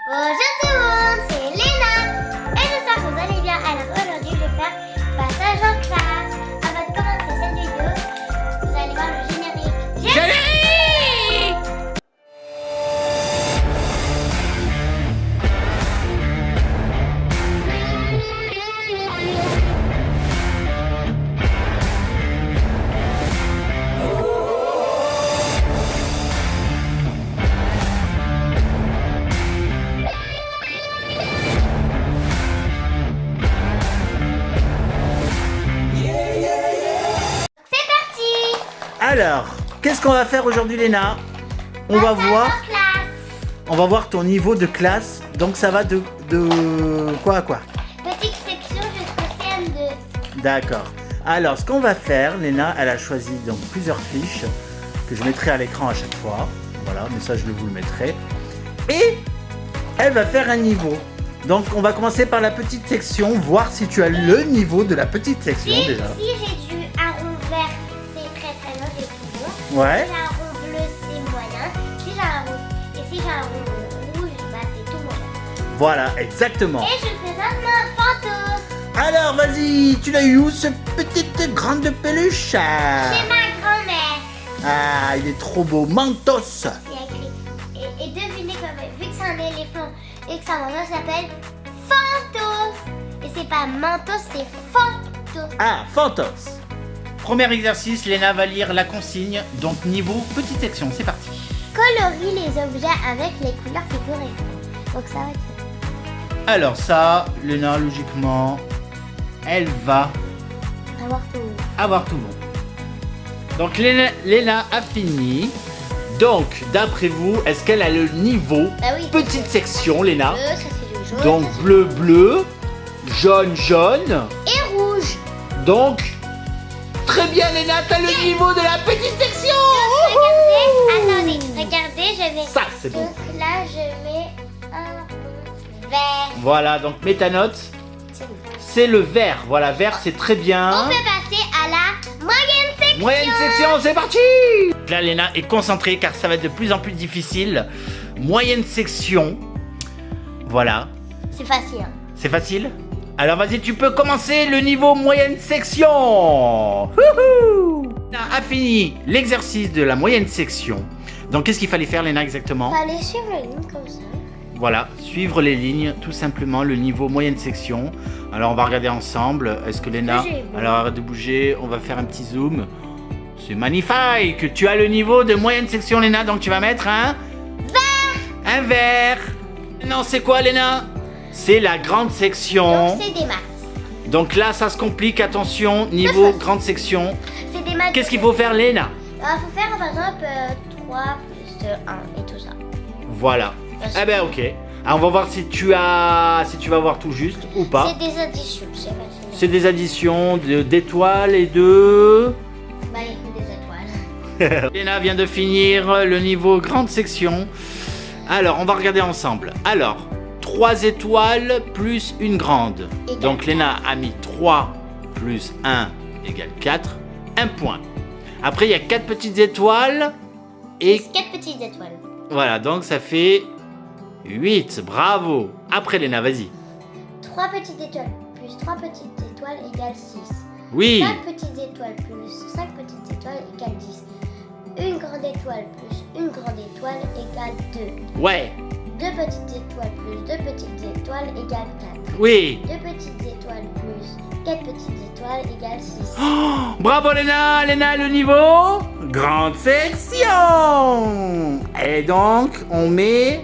Bonjour tout le monde, c'est Léna et j'espère que vous allez bien. Alors aujourd'hui je vais faire passage en classe. Avant de commencer cette vidéo, vous allez voir le générique. Générique. C'est parti. Alors, qu'est-ce qu'on va faire aujourd'hui, Léna? On va Passage voir, en classe. on va voir ton niveau de classe. Donc ça va de quoi à quoi? Petite section jusqu'au CM2. D'accord. Alors, ce qu'on va faire, Léna, elle a choisi donc plusieurs fiches que je mettrai à l'écran à chaque fois. Voilà, mais ça je vous le mettrai. Et elle va faire un niveau. Donc on va commencer par la petite section, voir si tu as le niveau de la petite section Si déjà. j'ai du un rond vert, c'est très très bien, j'ai toujours. Ouais. Si j'ai un rond bleu, c'est moyen. Si j'ai un rond et si j'ai un rond rouge, bah c'est tout moyen. Voilà, exactement. Et je présente mon fantôme. Alors vas-y, tu l'as eu où ce petite grande peluche? C'est ma grand-mère. Ah, il est trop beau, Mentos. Il y a écrit. Et devinez comme vu que c'est un éléphant et que sa maman s'appelle Fantos. Et c'est pas Mentos, c'est Fantos. Ah, Fantos. Premier exercice, Léna va lire la consigne, donc niveau petite section, c'est parti. Colorie les objets avec les couleurs figurées. Donc ça va être fait. Alors ça, Léna, logiquement, elle va Avoir tout. avoir tout bon. Donc Léna a fini. Donc, d'après vous, est-ce qu'elle a le niveau Bah oui. petite section, Léna? Bleu, ça c'est du jaune. Donc ça, c'est- bleu, bleu, jaune, jaune. Et rouge. Donc, très bien, Léna, t'as le niveau de la petite section. Regardez, regardez, je vais. Ça, c'est bon. Donc là, je mets un rond vert. Voilà, donc mets ta note. C'est bon. C'est le vert. Voilà, vert, c'est très bien. On peut passer à la moyenne section. Moyenne section, c'est parti. Là, Léna est concentrée car ça va être de plus en plus difficile. Moyenne section. Voilà. C'est facile. Hein. C'est facile? Alors vas-y, tu peux commencer le niveau moyenne section. Wouhou! Léna a fini l'exercice de la moyenne section. Donc qu'est-ce qu'il fallait faire, Léna, exactement? Fallait suivre la ligne comme ça. Voilà, suivre les lignes, tout simplement, le niveau moyenne section. Alors on va regarder ensemble. Est-ce que Léna... Bouger, bon. Alors arrête de bouger, on va faire un petit zoom. C'est magnifique. Tu as le niveau de moyenne section, Léna, donc tu vas mettre un... Un vert. Non, c'est quoi, Léna? C'est la grande section. Donc c'est des maths. Donc là, ça se complique, attention, niveau grande section. C'est des maths. Qu'est-ce qu'il faut faire, Léna? Il faut faire par exemple 3 plus 1 et tout ça. Voilà. Eh ben ok. Alors, on va voir si tu vas voir tout juste ou pas. C'est des additions, c'est facile. C'est des additions d'étoiles et de... Bah, il y a que des étoiles. Léna vient de finir le niveau grande section. Alors, on va regarder ensemble. Alors, 3 étoiles plus une grande. Égale Donc, Léna a mis 3 plus 1 égale 4. 1 point. Après, il y a 4 petites étoiles. Et 4 petites étoiles. voilà, donc ça fait 8. Bravo. Après, Léna, vas-y. 3 petites étoiles plus 3 petites étoiles égale 6. Oui. 5 petites étoiles plus 5 petites étoiles égale 10. Une grande étoile plus une grande étoile égale 2. Ouais. 2 petites étoiles plus 2 petites étoiles égale 4. Oui. 2 petites étoiles plus 4 petites étoiles égale 6. Oh, bravo, Léna. Léna a le niveau grande section. Et donc, on met...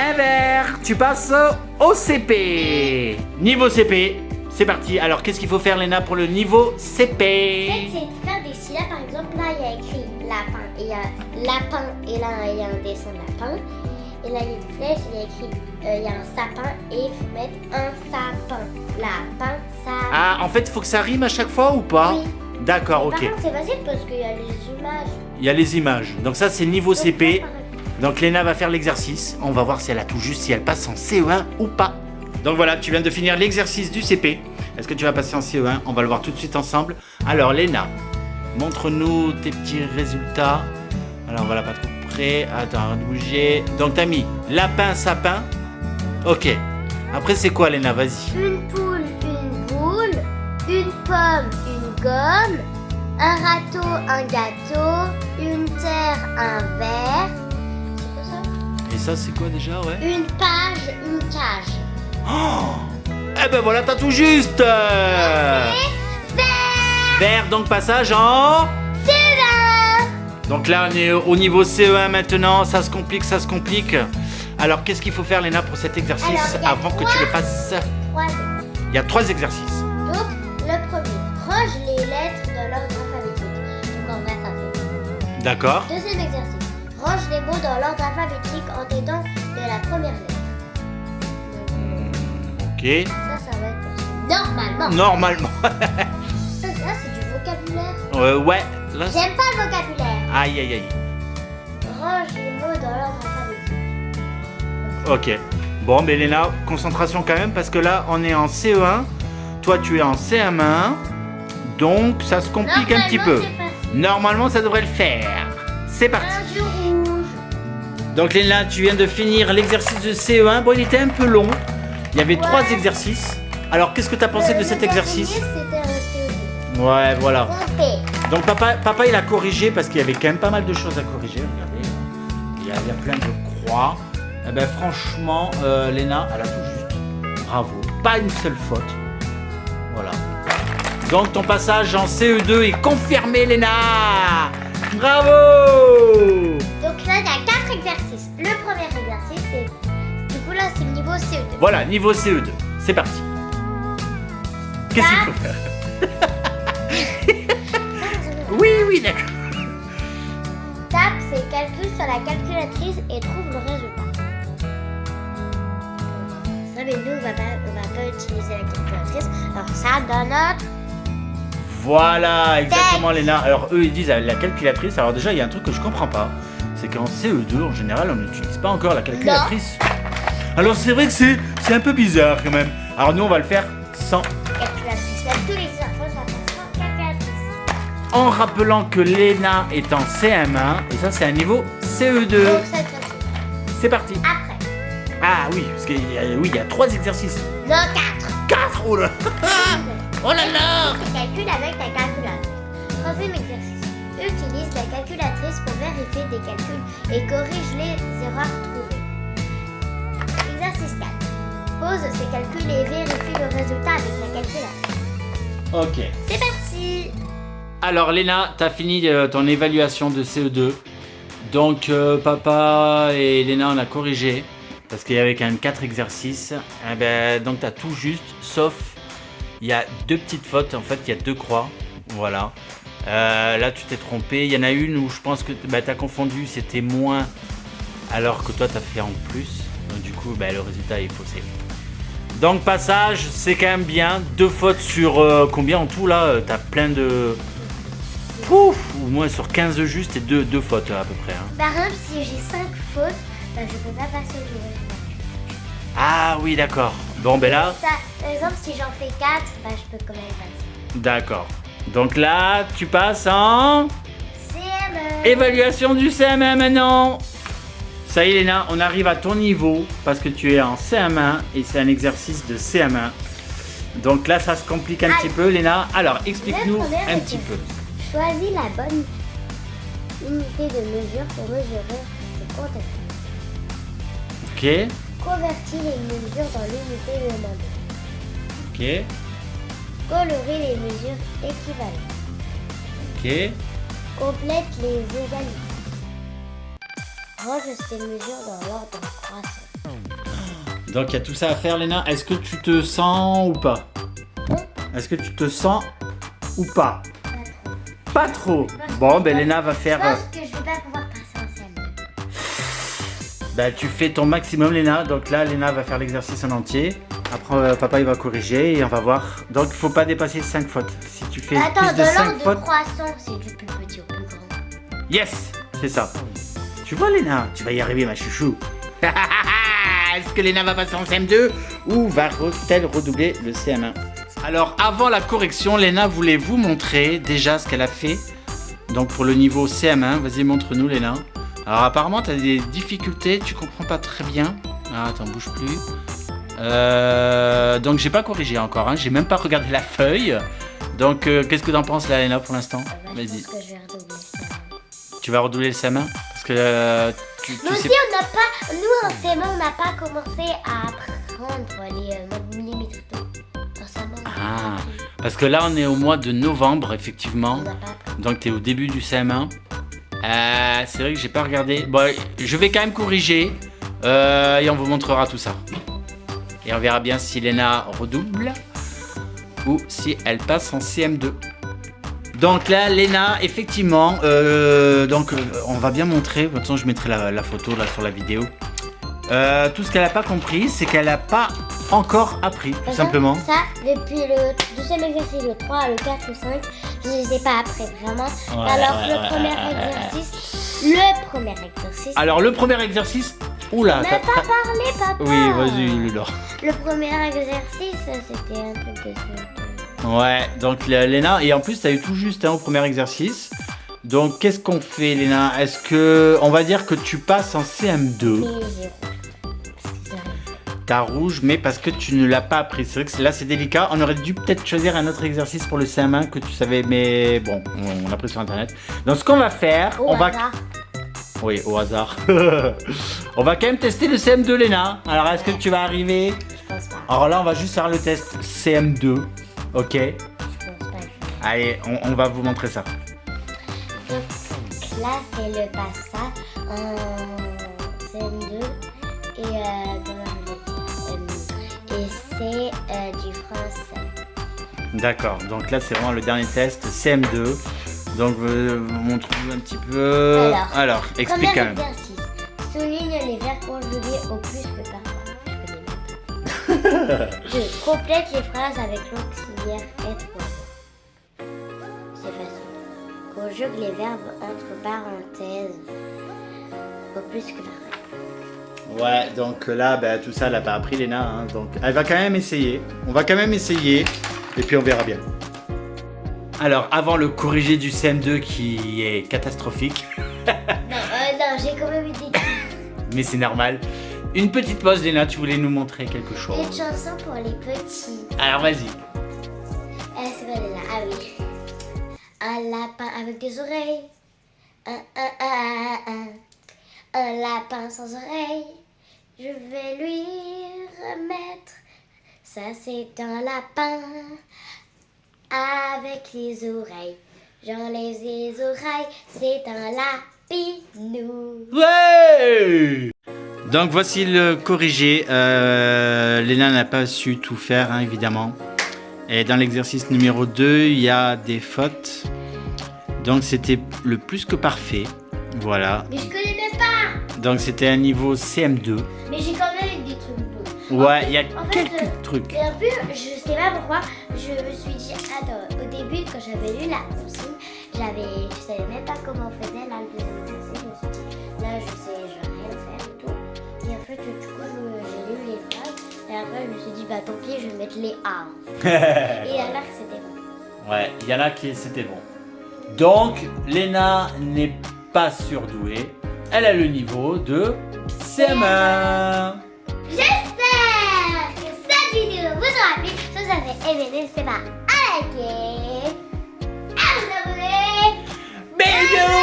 Un vert. Tu passes au CP. Niveau CP, c'est parti. Alors, qu'est-ce qu'il faut faire, Léna, pour le niveau En fait, CP? c'est de faire des syllabes. Par exemple, là, il y a écrit lapin. Et il y a lapin. Et là, il y a un dessin de lapin. Et là, il y a une flèche. Il y a écrit, il y a un sapin. Et il faut mettre un sapin. Lapin, sapin. Ah, en fait, il faut que ça rime à chaque fois ou pas? Oui. D'accord, Par ok. contre, c'est facile parce qu'il y a les images. Il y a les images. Donc ça, c'est niveau Donc, CP. ça, par exemple, Donc Léna va faire l'exercice. On va voir si elle a tout juste, si elle passe en CE1 ou pas. Donc voilà, tu viens de finir l'exercice du CP. Est-ce que tu vas passer en CE1? On va le voir tout de suite ensemble. Alors Léna, montre-nous tes petits résultats. Alors voilà, pas trop montrer. Attends, arrête de bouger. Donc t'as mis lapin, sapin. Ok. Après c'est quoi Léna? Vas-y. Une poule, une boule, une pomme, une gomme, un râteau, un gâteau, une terre, un verre. C'est quoi ça? Et ça c'est quoi déjà, ouais? Une page, une cage. Oh, eh ben voilà, t'as tout juste. Vert. Vert, donc passage en... CE1. Donc là on est au niveau CE1 maintenant, ça se complique, ça se complique. Alors qu'est-ce qu'il faut faire Léna pour cet exercice Alors, il y a avant que tu le fasses? 3. Il y a 3 exercices. Donc, le premier, range les lettres dans l'ordre alphabétique. Donc, en vrai, ça fait. D'accord. Deuxième exercice, range les mots dans l'ordre alphabétique en t'aidant de la première lettre. Ok. Ça va être possible. Normalement. Normalement. Ça, c'est du vocabulaire. Ouais, là... J'aime pas le vocabulaire. Aïe, aïe, aïe. Range les mots dans l'ordre alphabétique. Ok. Bon, mais Léna, concentration quand même, parce que là, on est en CE1. Toi, tu es en CM1. Donc, ça se complique un petit peu. Normalement, ça devrait le faire. C'est parti. Un du rouge. Donc, Léna, tu viens de finir l'exercice de CE1. Bon, il était un peu long. Il y avait 3 exercices. Alors, qu'est-ce que tu as pensé de cet exercice? C'était un CE2. Ouais, voilà. Comptez. Donc, papa, il a corrigé parce qu'il y avait quand même pas mal de choses à corriger. Regardez. Il y a plein de croix. Eh ben, franchement, Léna, elle a tout juste. Bravo. Pas une seule faute. Voilà. Donc, ton passage en CE2 est confirmé, Léna. Bravo. Donc là, il y a 4 exercices. Le premier exercice, c'est... Du coup, là, c'est le niveau CE2. Voilà, niveau CE2. C'est parti. Qu'est-ce qu'il faut faire? Oui, d'accord. Tape ses calculs sur la calculatrice et trouve le résultat. Ça, mais nous, on va pas utiliser la calculatrice. Alors ça, dans notre... Voilà, exactement, Léna. Alors, eux, ils disent la calculatrice. Alors, déjà, il y a un truc que je comprends pas. C'est qu'en CE2, en général, on n'utilise pas encore la calculatrice. Alors, c'est vrai que c'est un peu bizarre quand même. Alors, nous, on va le faire sans. Calculatrice. Là, tous les infos sont sans calculatrice. En rappelant que Léna est en CM1. Et ça, c'est un niveau CE2. Donc, c'est facile. C'est parti. Après. Ah oui, parce qu'il y a, oui, il y a 3 exercices. Non, 4. 4, oh là. Oh là là. Tu calcules avec ta calculatrice. Troisième exercice. Utilise la calculatrice pour vérifier des calculs et corrige les erreurs trouvées. Exercice 4. Pose ces calculs et vérifie le résultat avec la calculatrice. Ok. C'est parti. Alors Léna, tu as fini ton évaluation de CE2. Donc papa et Léna, on a corrigé. Parce qu'il y avait quand même 4 exercices. Eh ben, donc tu as tout juste, sauf il y a 2 petites fautes. En fait, il y a 2 croix. Voilà. Là, tu t'es trompé. Il y en a une où je pense que tu as confondu, c'était moins, alors que toi, tu as fait en plus. Donc, du coup, le résultat est faussé. Donc, passage, c'est quand même bien. 2 fautes sur combien en tout là? Tu as plein de. Pouf, au moins sur 15 justes et 2 fautes à peu près. Hein. Par exemple, si j'ai 5 fautes, je peux pas passer au niveau. Ah oui, d'accord. Bon, ben là. Ça, par exemple, si j'en fais 4, je peux quand même passer. D'accord. Donc là, tu passes en CM1. évaluation du CM1 maintenant. Ça y est, Léna, on arrive à ton niveau parce que tu es en CM1 et c'est un exercice de CM1. Donc là, ça se complique un petit peu, Léna. Alors, explique-nous un petit peu. Choisis la bonne unité de mesure pour mesurer ses contenus. Ok. Convertis les mesures dans l'unité demandée. Ok. Colorer les mesures équivalentes. Ok. Complète les égalités. Range ces mesures dans l'ordre croissant. Donc il y a tout ça à faire, Léna. Est-ce que tu te sens ou pas? Est-ce que tu te sens ou pas? Pas trop. Bon, Léna va faire. Je pense que je vais pas pouvoir passer en CM2. Tu fais ton maximum, Léna. Donc là, Léna va faire l'exercice en entier. Après, papa il va corriger et on va voir. Donc il faut pas dépasser 5 fautes. Si tu fais Attends, plus de 5 l'ordre fautes. croissant, c'est du plus petit au plus grand. Yes, c'est ça. Tu vois, Léna, tu vas y arriver, ma chouchou. Est-ce que Léna va passer en CM2 ou va-t-elle redoubler le CM1? Alors, avant la correction, Léna voulait vous montrer déjà ce qu'elle a fait. Donc, pour le niveau CM1, vas-y, montre-nous, Léna. Alors apparemment tu as des difficultés, tu comprends pas très bien. Ah, attends, bouge plus. Donc j'ai pas corrigé encore, hein. J'ai même pas regardé la feuille. Donc qu'est-ce que t'en penses là, Léna, pour l'instant? Vas-y. Je pense que je vais redoubler ça. Tu vas redoubler le CM1? Parce que Mais aussi, on n'a pas, nous en CM1, on n'a pas commencé à apprendre les limites récemment. Ah, parce que là on est au mois de novembre, effectivement. On n'a pas appris. Donc tu es au début du CM1. C'est vrai que j'ai pas regardé. Bon, je vais quand même corriger et on vous montrera tout ça. Et on verra bien si Léna redouble ou si elle passe en CM2. Donc là, Léna, effectivement, on va bien montrer. De toute façon, je mettrai la photo là sur la vidéo. Tout ce qu'elle n'a pas compris, c'est qu'elle n'a pas encore appris, tout simplement. Ça, depuis le deuxième exercice, le 3, le 4, le 5, je ne les ai pas appris vraiment. Le premier exercice. Alors, le premier exercice, oula. On n'a pas parlé, papa. Oui, vas-y, Lula. Le premier exercice, c'était un truc de ça. Ouais, donc Léna, et en plus, tu as eu tout juste au premier exercice. Donc, qu'est-ce qu'on fait, Léna? Est-ce que, on va dire que tu passes en CM2? T'as rouge, mais parce que tu ne l'as pas appris. C'est vrai que là, c'est délicat. On aurait dû peut-être choisir un autre exercice pour le CM1 que tu savais, mais bon, on a pris sur Internet. Donc, ce qu'on va faire, Oui, au hasard. On va quand même tester le CM2, Léna. Alors, est-ce que tu vas arriver? Je pense pas. Alors là, on va juste faire le test CM2. Ok? Je pense pas. Allez, on va vous montrer ça. Donc là, c'est le passage en CM2 et c'est du français. D'accord, donc là, c'est vraiment le dernier test CM2. Donc, montre-nous un petit peu. Alors explique quand même. Premier exercice. Souligne les verbes conjugués au plus que parfois. Je connais même pas. 2. Complète les phrases avec l'auxiliaire être. C'est facile. Conjugue les verbes entre parenthèses au plus que parfois. Ouais, donc là, tout ça, elle n'a pas appris, Léna. Hein, donc, elle va quand même essayer. On va quand même essayer. Et puis, on verra bien. Alors, avant le corrigé du CM2 qui est catastrophique. Non, j'ai quand même eu des... Mais c'est normal. Une petite pause, Léna, tu voulais nous montrer quelque chose. Une chanson pour les petits. Alors, vas-y. C'est quoi déjà? Ah oui. Un lapin avec des oreilles. Un lapin sans oreilles. Je vais lui remettre. Ça, c'est un lapin avec les oreilles. J'enlève les oreilles. C'est un lapinou. Ouais! Donc voici le corrigé. Léna n'a pas su tout faire, hein, évidemment. Et dans l'exercice numéro 2, il y a des fautes. Donc c'était le plus que parfait. Voilà. Mais je connais même pas. Donc c'était un niveau CM2. Mais j'ai quand même eu des trucs beaux. Ouais, il y a quelques trucs. Et en plus, je sais pas pourquoi, je me suis dit, attends, au début, quand j'avais lu la consigne, je savais même pas comment on faisait là, le deuxième exercice. Je me suis dit, là, je sais rien faire et tout. Et en fait, du coup, j'ai lu les phrases. Et après, je me suis dit, bah tant pis, je vais mettre les A. Et il y en a que c'était bon. Ouais, il y en a qui c'était bon. Donc, Léna n'est pas surdouée. Elle a le niveau de CM1. J'espère que cette vidéo vous aura plu. Si vous avez aimé, n'hésitez pas à liker, à vous abonner. Bisous!